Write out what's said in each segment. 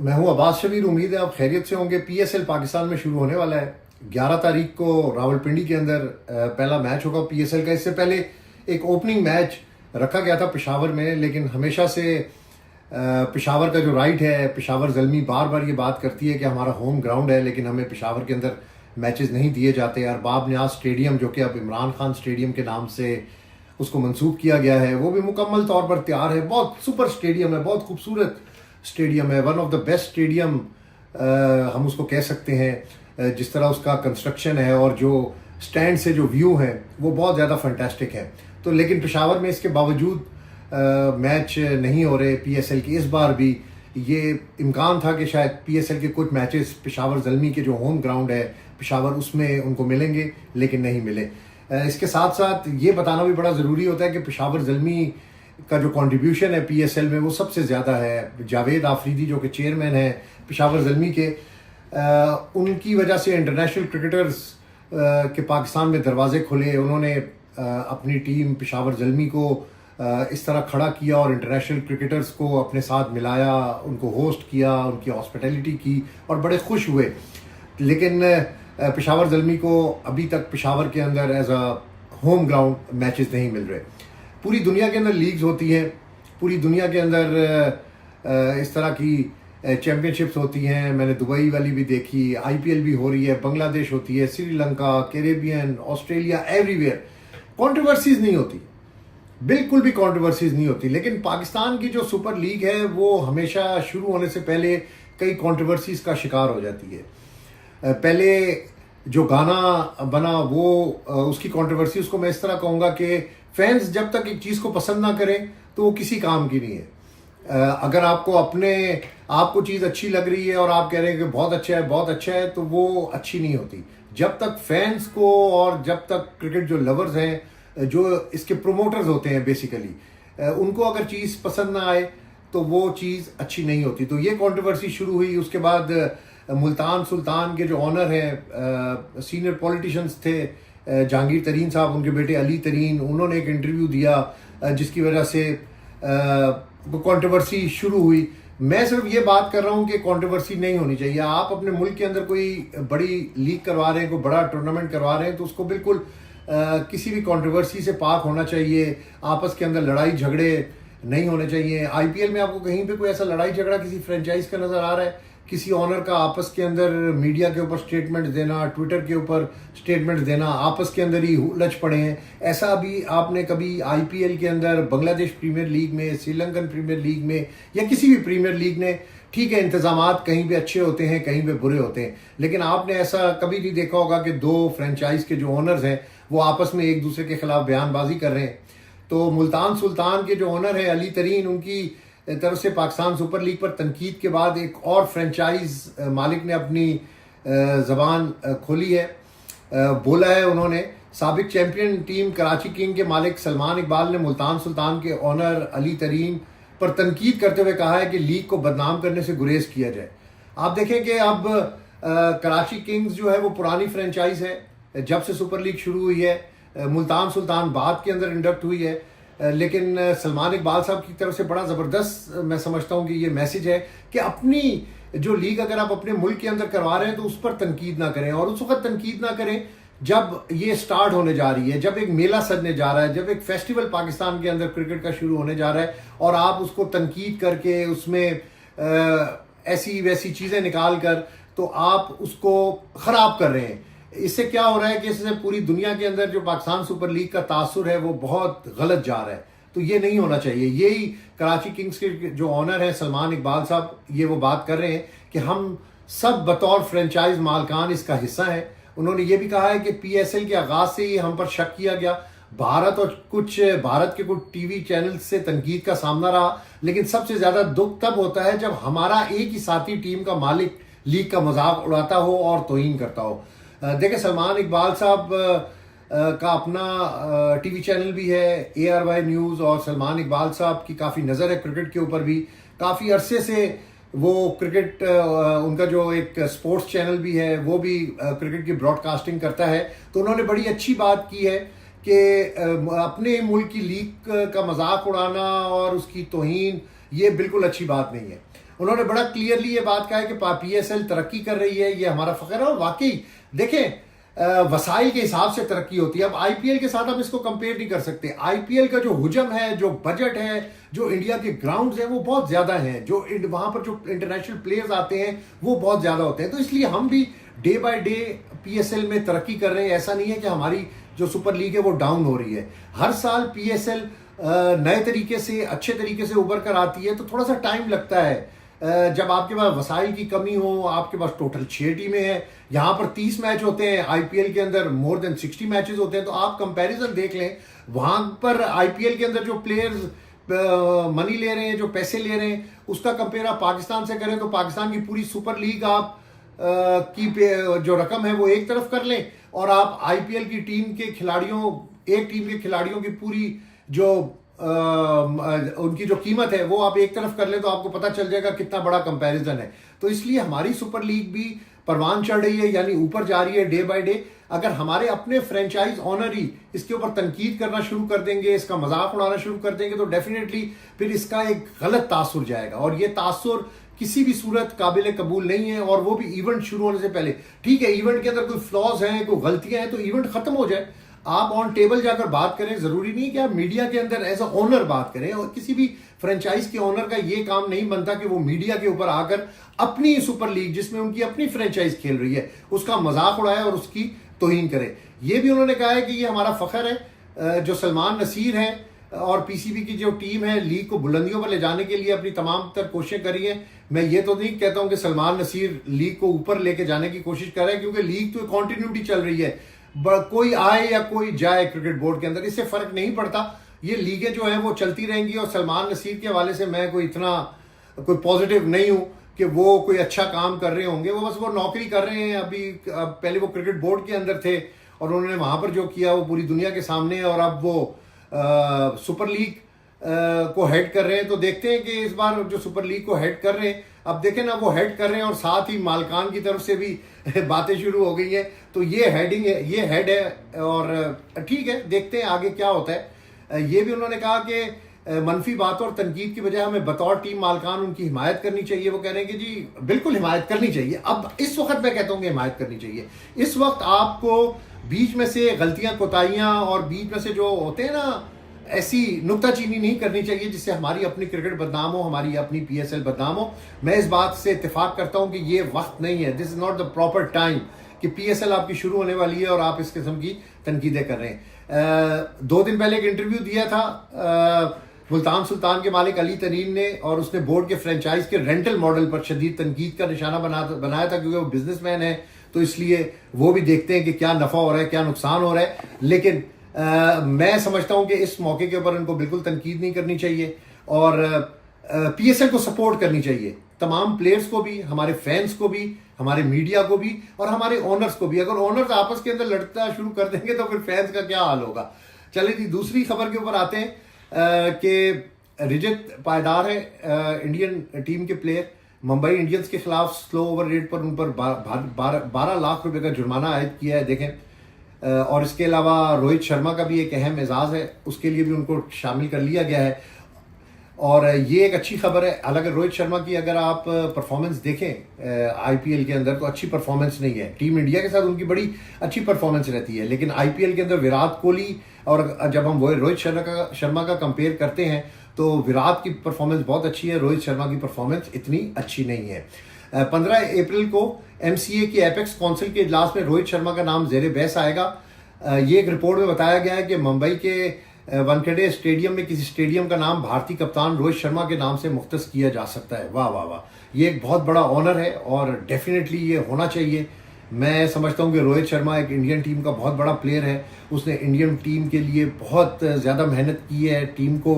मैं हूं अब्बास शबीर। उम्मीद है आप खैरियत से होंगे। पीएसएल पाकिस्तान में शुरू होने वाला है। 11 तारीख को रावलपिंडी के अंदर पहला मैच होगा पीएसएल का। इससे पहले एक ओपनिंग मैच रखा गया था पेशावर में, लेकिन हमेशा से पेशावर का जो राइट है, पेशावर ज़ल्मी बार बार ये बात करती है कि हमारा होम ग्राउंड है, लेकिन हमें पेशावर के अंदर मैचेस नहीं दिए जाते। अरबाब न्याज स्टेडियम, जो कि अब इमरान खान स्टेडियम के नाम से उसको मंसूब किया गया है, वो भी मुकम्मल तौर पर तैयार है। बहुत सुपर स्टेडियम है, बहुत खूबसूरत स्टेडियम है, one of the best stadium हम उसको कह सकते हैं। जिस तरह उसका कंस्ट्रक्शन है और जो स्टैंड से जो व्यू है वो बहुत ज़्यादा फैंटास्टिक है। तो लेकिन पेशावर में इसके बावजूद मैच नहीं हो रहे पीएसएल के। इस बार भी ये इम्कान था कि शायद पीएसएल के कुछ मैचेस पेशावर ज़ल्मी के जो होम ग्राउंड है पेशावर, उसमें उनको मिलेंगे, लेकिन नहीं मिले। इसके साथ साथ ये बताना भी बड़ा ज़रूरी होता है कि पेशावर ज़ल्मी का जो कंट्रीब्यूशन है पीएसएल में वो सबसे ज़्यादा है। जावेद आफरीदी जो कि चेयरमैन है पेशावर ज़ल्मी के, उनकी वजह से इंटरनेशनल क्रिकेटर्स के पाकिस्तान में दरवाजे खुले। उन्होंने अपनी टीम पेशावर ज़ल्मी को इस तरह खड़ा किया और इंटरनेशनल क्रिकेटर्स को अपने साथ मिलाया, उनको होस्ट किया, उनकी हॉस्पिटैलिटी की और बड़े खुश हुए। लेकिन पेशावर ज़ल्मी को अभी तक पेशावर के अंदर as a home ground matches नहीं मिल रहे। पूरी दुनिया के अंदर लीग्स होती हैं, पूरी दुनिया के अंदर इस तरह की चैम्पियनशिप्स होती हैं। मैंने दुबई वाली भी देखी, आईपीएल भी हो रही है, बांग्लादेश होती है, Sri Lanka, Caribbean, Australia, everywhere. Controversies नहीं होती, बिल्कुल भी कंट्रोवर्सीज नहीं होती। लेकिन पाकिस्तान की जो सुपर लीग है वो हमेशा शुरू होने से पहले कई कंट्रोवर्सीज का शिकार हो जाती है। पहले जो गाना बना वो उसकी कंट्रोवर्सी, उसको मैं इस तरह कहूँगा कि फैंस जब तक एक चीज़ को पसंद ना करें तो वो किसी काम की नहीं है। अगर आपको चीज़ अच्छी लग रही है और आप कह रहे हैं कि बहुत अच्छा है, बहुत अच्छा है, तो वो अच्छी नहीं होती। जब तक फैंस को और जब तक क्रिकेट जो लवर्स हैं, जो इसके प्रोमोटर्स होते हैं बेसिकली, उनको अगर चीज़ पसंद ना आए तो वो चीज़ अच्छी नहीं होती। तो ये कंट्रोवर्सी शुरू हुई। उसके बाद मुल्तान सुल्तान के जो ऑनर हैं, सीनियर पॉलिटिशियंस थे, जहांगीर तरीन साहब, उनके बेटे अली तरीन, उन्होंने एक इंटरव्यू दिया जिसकी वजह से कंट्रोवर्सी शुरू हुई। मैं सिर्फ ये बात कर रहा हूँ कि कंट्रोवर्सी नहीं होनी चाहिए। आप अपने मुल्क के अंदर कोई बड़ी लीग करवा रहे हैं, कोई बड़ा टूर्नामेंट करवा रहे हैं, तो उसको बिल्कुल किसी भी कंट्रोवर्सी से पाक होना चाहिए। आपस के अंदर लड़ाई झगड़े नहीं होने चाहिए। आईपीएल में आपको कहीं पे कोई ऐसा लड़ाई झगड़ा किसी फ्रेंचाइज का नजर आ रहा है? किसी ऑनर का आपस के अंदर मीडिया के ऊपर स्टेटमेंट देना, ट्विटर के ऊपर स्टेटमेंट देना, आपस के अंदर ही उलझ पड़े हैं? ऐसा भी आपने कभी आईपीएल के अंदर, बांग्लादेश प्रीमियर लीग में, श्रीलंकन प्रीमियर लीग में या किसी भी प्रीमियर लीग ने, ठीक है इंतजामात कहीं पे अच्छे होते हैं, कहीं पे बुरे होते हैं, लेकिन आपने ऐसा कभी नहीं देखा होगा कि दो फ्रेंचाइज के जो ओनर्स हैं वो आपस में एक दूसरे के खिलाफ बयानबाजी कर रहे हैं। तो मुल्तान सुल्तान के जो ओनर है अली तरीन, उनकी तरफ से पाकिस्तान सुपर लीग पर तनकीद के बाद एक और फ्रेंचाइज मालिक ने अपनी जबान खोली है। बोला है उन्होंने, साबिक चैंपियन टीम कराची किंग के मालिक सलमान इकबाल ने मुल्तान सुल्तान के ओनर अली तरीन पर तनकीद करते हुए कहा है कि लीग को बदनाम करने से गुरेज किया जाए। आप देखें कि अब कराची किंग्स जो है वो पुरानी फ्रेंचाइज है, जब से सुपर लीग शुरू हुई है। मुल्तान सुल्तान बाद के अंदर इंडक्ट हुई है, लेकिन सलमान इकबाल साहब की तरफ से बड़ा ज़बरदस्त मैं समझता हूँ कि ये मैसेज है कि अपनी जो लीग अगर आप अपने मुल्क के अंदर करवा रहे हैं तो उस पर तनकीद ना करें। और उस वक्त तनकीद ना करें जब ये स्टार्ट होने जा रही है, जब एक मेला सजने जा रहा है, जब एक फेस्टिवल पाकिस्तान के अंदर क्रिकेट का शुरू होने जा रहा है, और आप उसको तनकीद करके उसमें ऐसी वैसी चीज़ें निकाल कर तो आप उसको ख़राब कर रहे हैं। इससे क्या हो रहा है कि इससे पूरी दुनिया के अंदर जो पाकिस्तान सुपर लीग का तासुर है वो बहुत गलत जा रहा है। तो ये नहीं होना चाहिए। यही कराची किंग्स के जो ऑनर है सलमान इकबाल साहब, ये वो बात कर रहे हैं कि हम सब बतौर फ्रेंचाइज मालकान इसका हिस्सा है। उन्होंने ये भी कहा है कि पीएसएल के आगाज से ही हम पर शक किया गया। भारत के कुछ टीवी चैनल से तनकीद का सामना रहा, लेकिन सबसे ज्यादा दुख तब होता है जब हमारा एक ही साथी टीम का मालिक लीग का मजाक उड़ाता हो और तौहीन करता हो। देखिए, सलमान इकबाल साहब का अपना टीवी चैनल भी है, ARY न्यूज़, और सलमान इकबाल साहब की काफ़ी नज़र है क्रिकेट के ऊपर भी। काफ़ी अरसे से वो क्रिकेट, उनका जो एक स्पोर्ट्स चैनल भी है वो भी क्रिकेट की ब्रॉडकास्टिंग करता है। तो उन्होंने बड़ी अच्छी बात की है कि अपने मुल्क की लीग का मजाक उड़ाना और उसकी तौहीन, ये बिल्कुल अच्छी बात नहीं है। उन्होंने बड़ा क्लियरली ये बात कहा है कि पीएसएल तरक्की कर रही है, ये हमारा फख्र है। और वाकई देखें, वसाइल के हिसाब से तरक्की होती है। अब आईपीएल के साथ हम इसको कंपेयर नहीं कर सकते। आईपीएल का जो हुजम है, जो बजट है, जो इंडिया के ग्राउंड्स हैं वो बहुत ज्यादा हैं, जो वहां पर जो इंटरनेशनल प्लेयर्स आते हैं वो बहुत ज्यादा होते हैं। तो इसलिए हम भी डे बाय डे पीएसएल में तरक्की कर रहे हैं। ऐसा नहीं है कि हमारी जो सुपर लीग है वो डाउन हो रही है। हर साल पीएसएल नए तरीके से, अच्छे तरीके से उभर कर आती है। तो थोड़ा सा टाइम लगता है। जब आपके पास वसाइल की कमी हो, आपके पास टोटल 6 टीमें हैं, यहाँ पर 30 मैच होते हैं, आईपीएल के अंदर मोर देन 60 मैचेस होते हैं। तो आप कंपैरिजन देख लें, वहां पर आईपीएल के अंदर जो प्लेयर्स मनी ले रहे हैं, जो पैसे ले रहे हैं, उसका कंपेयर आप पाकिस्तान से करें तो पाकिस्तान की पूरी सुपर लीग आप की जो रकम है वो एक तरफ कर लें, और आप आईपीएल की टीम के खिलाड़ियों, एक टीम के खिलाड़ियों की पूरी जो उनकी जो कीमत है वो आप एक तरफ कर ले, तो आपको पता चल जाएगा कितना बड़ा कंपैरिजन है। तो इसलिए हमारी सुपर लीग भी परवान चढ़ रही है, यानी ऊपर जा रही है डे बाय डे। अगर हमारे अपने फ्रेंचाइज ऑनर ही इसके ऊपर तनकीद करना शुरू कर देंगे, इसका मजाक उड़ाना शुरू कर देंगे, तो डेफिनेटली फिर इसका एक गलत तासुर जाएगा, और ये तासुर किसी भी सूरत काबिल कबूल नहीं है। और वो भी इवेंट शुरू होने से पहले। ठीक है, इवेंट के अंदर कोई फ्लॉज हैं, कोई गलतियां हैं, तो इवेंट खत्म हो जाए, आप ऑन टेबल जाकर बात करें। जरूरी नहीं कि आप मीडिया के अंदर एज अ ओनर बात करें, और किसी भी फ्रेंचाइज के ओनर का ये काम नहीं बनता कि वो मीडिया के ऊपर आकर अपनी सुपर लीग, जिसमें उनकी अपनी फ्रेंचाइज खेल रही है, उसका मजाक उड़ाए और उसकी तौहीन करे। ये भी उन्होंने कहा है कि ये हमारा फख्र है, जो सलमान नसीर है और पीसीबी की जो टीम है, लीग को बुलंदियों पर ले जाने के लिए अपनी तमाम तर कोशिशें करी है। मैं ये तो नहीं कहता हूं कि सलमान नसीर लीग को ऊपर लेके जाने की कोशिश कर रहे हैं, क्योंकि लीग तो कॉन्टिन्यूटी चल रही है। कोई आए या कोई जाए क्रिकेट बोर्ड के अंदर, इससे फर्क नहीं पड़ता। ये लीगें जो है वो चलती रहेंगी। और सलमान नसीर के हवाले से मैं कोई इतना कोई पॉजिटिव नहीं हूं कि वो कोई अच्छा काम कर रहे होंगे। वो बस वो नौकरी कर रहे हैं अभी। पहले वो क्रिकेट बोर्ड के अंदर थे और उन्होंने वहां पर जो किया वो पूरी दुनिया के सामने है, और अब वो सुपर लीग को हेड कर रहे हैं। तो देखते हैं कि इस बार जो सुपर लीग को हेड कर रहे हैं, अब देखें ना, वो हेड कर रहे हैं और साथ ही मालकान की तरफ से भी बातें शुरू हो गई हैं। तो ये हेडिंग है, ये हेड है, और ठीक है, देखते हैं आगे क्या होता है। ये भी उन्होंने कहा कि मनफी बातों और तनकीद की बजाय हमें बतौर टीम मालकान उनकी हिमायत करनी चाहिए। वो कह रहे हैं कि जी बिल्कुल हिमायत करनी चाहिए। अब इस वक्त मैं कहता हूँ कि हिमायत करनी चाहिए। इस वक्त आपको बीच में से गलतियां, कोताहियां और बीच में से जो होते हैं ना, ऐसी नुक्ताचीनी नहीं करनी चाहिए जिससे हमारी अपनी क्रिकेट बदनाम हो, हमारी अपनी पीएसएल बदनाम हो। मैं इस बात से इत्तेफाक करता हूं कि ये वक्त नहीं है, this is not the proper time कि पीएसएल आपकी शुरू होने वाली है और आप इस किस्म की तनकीदें कर रहे हैं। 2 दिन पहले एक इंटरव्यू दिया था मुल्तान सुल्तान के मालिक अली तरीन ने, और उसने बोर्ड के फ्रेंचाइज के रेंटल मॉडल पर शदीद तनकीद का निशाना बनाया था, क्योंकि वो बिजनेसमैन है, तो इसलिए वो भी देखते हैं कि क्या नफा हो रहा है, क्या नुकसान हो रहा है। लेकिन मैं समझता हूं कि इस मौके के ऊपर इनको बिल्कुल तनकीद नहीं करनी चाहिए, और पीएसएल को सपोर्ट करनी चाहिए, तमाम प्लेयर्स को भी, हमारे फैंस को भी, हमारे मीडिया को भी, और हमारे ओनर्स को भी। अगर ओनर्स आपस के अंदर लड़ना शुरू कर देंगे तो फिर फैंस का क्या हाल होगा। चलिए जी, दूसरी खबर के ऊपर आते हैं कि रिजित पायदार है, इंडियन टीम के प्लेयर, मुंबई इंडियंस के खिलाफ स्लो ओवर रेट पर उन पर 12 लाख रुपए का जुर्माना आयद किया है। देखें, और इसके अलावा रोहित शर्मा का भी एक अहम एजाज है, उसके लिए भी उनको शामिल कर लिया गया है, और ये एक अच्छी खबर है। हालांकि रोहित शर्मा की अगर आप परफॉर्मेंस देखें आईपीएल के अंदर तो अच्छी परफॉर्मेंस नहीं है। टीम इंडिया के साथ उनकी बड़ी अच्छी परफॉर्मेंस रहती है, लेकिन आईपीएल के अंदर विराट कोहली और जब हम रोहित शर्मा का कंपेयर करते हैं तो विराट की परफॉर्मेंस बहुत अच्छी है, रोहित शर्मा की परफॉर्मेंस इतनी अच्छी नहीं है। 15 अप्रैल को एमसीए की एपेक्स काउंसिल के इजलास में रोहित शर्मा का नाम जेर बहस आएगा। ये एक रिपोर्ट में बताया गया है कि मुंबई के वानखेड़े स्टेडियम में किसी स्टेडियम का नाम भारतीय कप्तान रोहित शर्मा के नाम से मुख्तस किया जा सकता है। वाह वाह वाह, ये एक बहुत बड़ा ऑनर है और डेफिनेटली ये होना चाहिए। मैं समझता हूँ कि रोहित शर्मा एक इंडियन टीम का बहुत बड़ा प्लेयर है, उसने इंडियन टीम के लिए बहुत ज़्यादा मेहनत की है, टीम को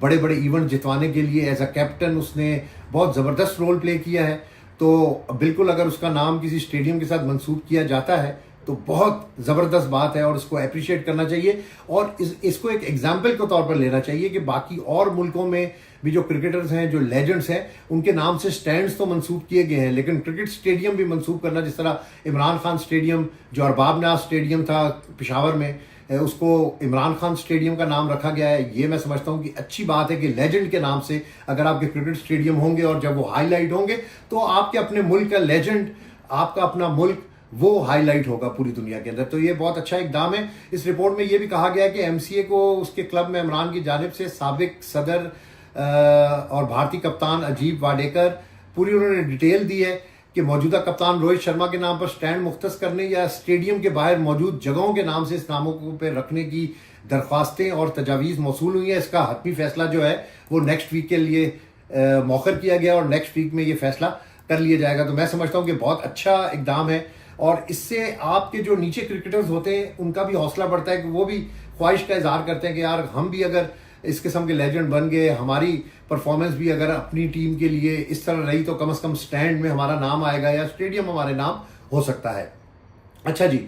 बड़े बड़े इवेंट जितवाने के लिए एज अ कैप्टन उसने बहुत ज़बरदस्त रोल प्ले किया है। तो बिल्कुल अगर उसका नाम किसी स्टेडियम के साथ मंसूब किया जाता है तो बहुत ज़बरदस्त बात है और उसको अप्रिशिएट करना चाहिए, और इसको एक एग्जाम्पल के तौर पर लेना चाहिए कि बाकी और मुल्कों में भी जो क्रिकेटर्स हैं, जो लेजेंड्स हैं, उनके नाम से स्टैंड्स तो मंसूब किए गए हैं, लेकिन क्रिकेट स्टेडियम भी मंसूब करना, जिस तरह इमरान खान स्टेडियम जो अरबाब नाज स्टेडियम था पेशावर में, उसको इमरान खान स्टेडियम का नाम रखा गया है। ये मैं समझता हूं कि अच्छी बात है कि लेजेंड के नाम से अगर आपके क्रिकेट स्टेडियम होंगे और जब वो हाईलाइट होंगे तो आपके अपने मुल्क का लेजेंड, आपका अपना मुल्क वो हाईलाइट होगा पूरी दुनिया के अंदर। तो ये बहुत अच्छा इकदाम है। इस रिपोर्ट में ये भी कहा गया है कि एमसीए को उसके क्लब में इमरान की जानिब से साबिक सदर और भारतीय कप्तान अजीब वाडेकर पूरी उन्होंने डिटेल दी है कि मौजूदा कप्तान रोहित शर्मा के नाम पर स्टैंड मुख्तस करने या स्टेडियम के बाहर मौजूद जगहों के नाम से इस नामों पर रखने की दरख्वास्तें और तजावीज़ मौसूल हुई है। इसका हतमी फैसला जो है वो नेक्स्ट वीक के लिए मौखर किया गया और नेक्स्ट वीक में ये फैसला कर लिया जाएगा। तो मैं समझता हूँ कि बहुत अच्छा इकदाम है और इससे आपके जो नीचे क्रिकेटर्स होते हैं उनका भी हौसला बढ़ता है कि वो भी ख्वाहिश का इजहार करते हैं कि यार हम भी अगर इस किस्म के लेजेंड बन गए, हमारी परफॉर्मेंस भी अगर अपनी टीम के लिए इस तरह रही तो कम से कम स्टैंड में हमारा नाम आएगा या स्टेडियम हमारे नाम हो सकता है। अच्छा जी,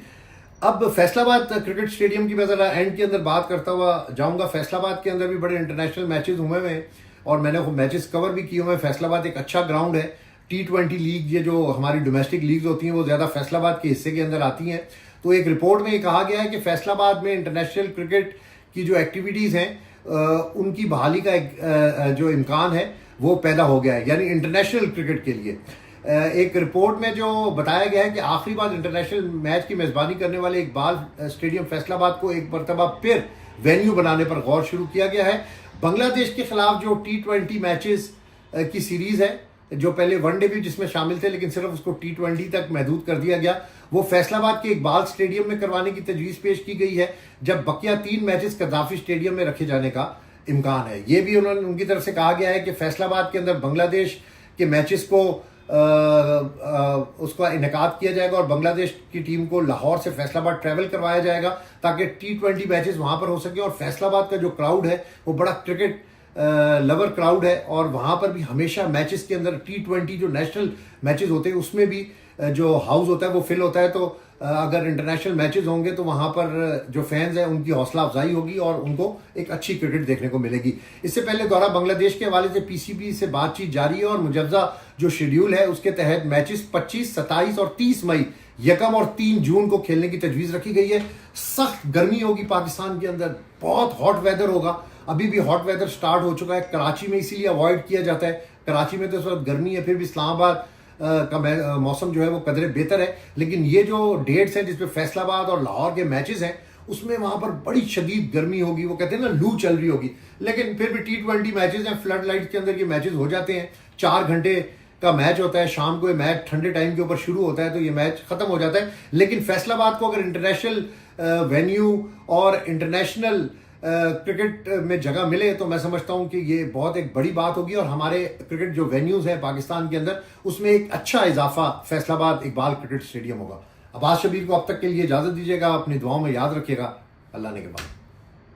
अब फैसलाबाद क्रिकेट स्टेडियम की मैं जरा एंड के अंदर बात करता हुआ जाऊंगा। फैसलाबाद के अंदर भी बड़े इंटरनेशनल मैचेस हुए हैं और मैंने वो मैचेस कवर भी किए हुए हैं। फैसलाबाद एक अच्छा ग्राउंड है। T20 लीग, ये जो हमारी डोमेस्टिक लीग्स होती हैं वो ज़्यादा फैसलाबाद के हिस्से के अंदर आती हैं। तो एक रिपोर्ट में ये कहा गया है कि फैसलाबाद में इंटरनेशनल क्रिकेट की जो एक्टिविटीज़ हैं उनकी बहाली का एक जो इम्कान है वो पैदा हो गया है, यानी इंटरनेशनल क्रिकेट के लिए। एक रिपोर्ट में जो बताया गया है कि आखिरी बार इंटरनेशनल मैच की मेज़बानी करने वाले इकबाल स्टेडियम फैसलाबाद को एक मरतबा फिर वेन्यू बनाने पर गौर शुरू किया गया है। बांग्लादेश के खिलाफ जो T20 मैचेस की सीरीज़ है, जो पहले वनडे भी जिसमें शामिल थे लेकिन सिर्फ उसको T20 तक महदूद कर दिया गया, वो फैसलाबाद के इकबाल स्टेडियम में करवाने की तजवीज़ पेश की गई है, जब बकिया 3 मैचेस कदाफी स्टेडियम में रखे जाने का इम्कान है। ये भी उन्होंने उनकी तरफ से कहा गया है कि फैसलाबाद के अंदर बांग्लादेश के मैचेस को उसका इनेकाद किया जाएगा और बांग्लादेश की टीम को लाहौर से फैसलाबाद ट्रैवल करवाया जाएगा ताकि T20 मैचेस वहां पर हो सके। और फैसलाबाद का जो क्राउड है वो बड़ा क्रिकेट लवर क्राउड है और वहां पर भी हमेशा मैचेस के अंदर T20 जो नेशनल मैचेस होते हैं उसमें भी जो हाउस होता है वो फिल होता है। तो अगर इंटरनेशनल मैचेस होंगे तो वहां पर जो फैंस हैं उनकी हौसला अफजाई होगी और उनको एक अच्छी क्रिकेट देखने को मिलेगी। इससे पहले दौरा बांग्लादेश के हवाले से पीसीबी से बातचीत जारी है और मुजव्जा जो शेड्यूल है उसके तहत मैचेस 25, 27 और 30 मई, 1 और 3 जून को खेलने की तजवीज़ रखी गई है। सख्त गर्मी होगी पाकिस्तान के अंदर, बहुत हॉट वेदर होगा। अभी भी हॉट वेदर स्टार्ट हो चुका है कराची में, इसीलिए अवॉइड किया जाता है। कराची में तो इस वक्त गर्मी है, फिर भी इस्लामाबाद का मौसम जो है वो कदरे बेहतर है। लेकिन ये जो डेट्स हैं जिसपे फैसलाबाद और लाहौर के मैचेस हैं उसमें वहां पर बड़ी शदीद गर्मी होगी, वो कहते हैं ना लू चल रही होगी। लेकिन फिर भी T20 मैचेस हैं, फ्लड लाइट के अंदर ये मैचेस हो जाते हैं। 4 घंटे का मैच होता है, शाम को ये मैच ठंडे टाइम के ऊपर शुरू होता है तो ये मैच खत्म हो जाता है। लेकिन फैसलाबाद को अगर इंटरनेशनल वेन्यू और इंटरनेशनल क्रिकेट में जगह मिले तो मैं समझता हूं कि ये बहुत एक बड़ी बात होगी और हमारे क्रिकेट जो वेन्यूज हैं पाकिस्तान के अंदर उसमें एक अच्छा इजाफा फैसलाबाद इकबाल क्रिकेट स्टेडियम होगा। अब्बास शबीर को अब तक के लिए इजाजत दीजिएगा, अपनी दुआओं में याद रखिएगा। अल्लाह ने के बाद।